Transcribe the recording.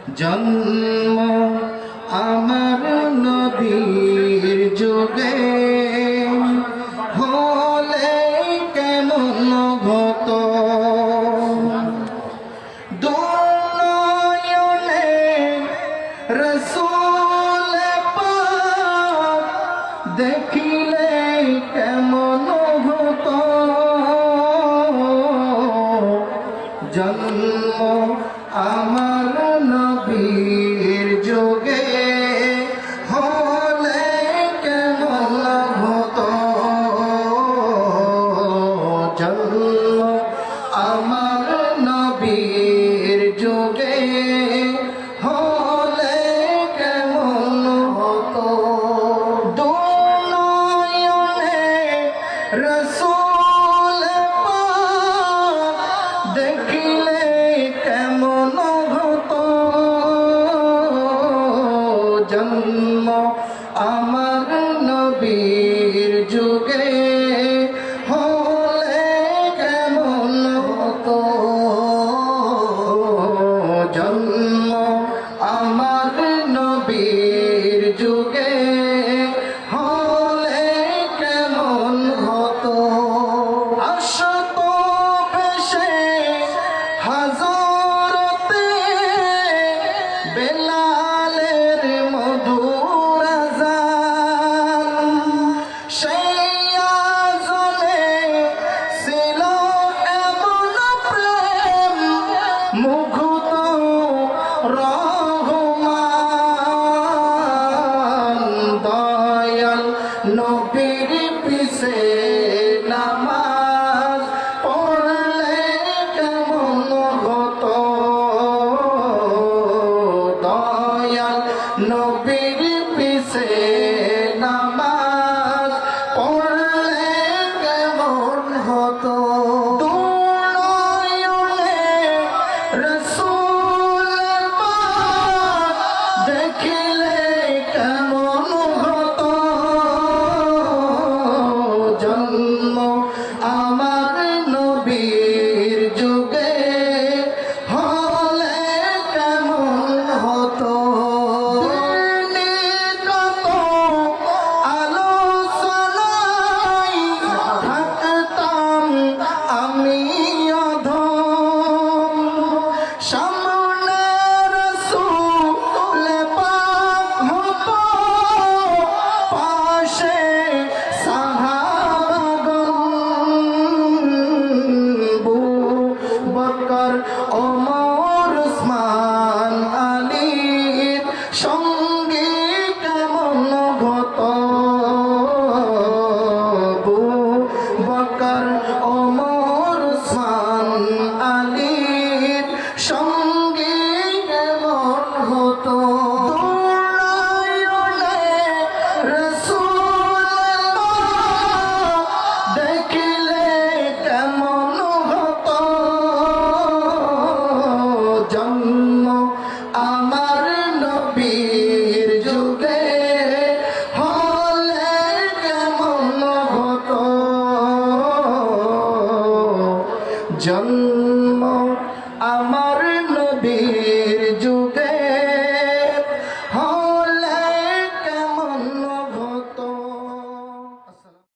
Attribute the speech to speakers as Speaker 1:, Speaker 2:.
Speaker 1: জন্ম আমার নবীর যুগে হলে কেমন হতো। দুনয়নে রাসূল পাক দেখিলে কেমন হতো। জন্ম আমার নবীর যুগে হলে কেমন হতো। জন্ম আমার নবীর যুগে হলে কেমন হতো। দুনয়নে রাসূল পাক দেখিলে কেমন হতো। জন্ম আমার নবীর যুগে হলে কেমন হতো। জন্ম আমার নবীর যুগে হলে কেমন হতো। আসতো ভেসে হাজরতে বেলালের মধুর আযান, সেই আযানে ছিল এমন প্রেম মুগ্ধ রহমান। দয়াল নবীর পিছে নামাজ পড়লে কেমন হতো। দয়াল নবীর পিছে নামাজ পড়লে কেমন হতো। দুনয়নে রাসূল পাক দেখিলে কেমন হতো। জন্ম আমার নবীর যুগে হলে কেমন হতো। কত আলোচনায় থাকতাম আমি অধম, সামনে রাসূল পাক হতো, পাশে সাহাবাগণ। আবু বকর ওমর ওসমান আলীর সঙ্গে কেমন হতো। আবু বকর ওমর ওসমান আলীর সঙ্গে কেমন হতো। দুনয়নে রাসূল পাক দেখিলে কেমন হতো। জন্ম আমার নবীর যুগে হলে কেমন হতো। জন্ম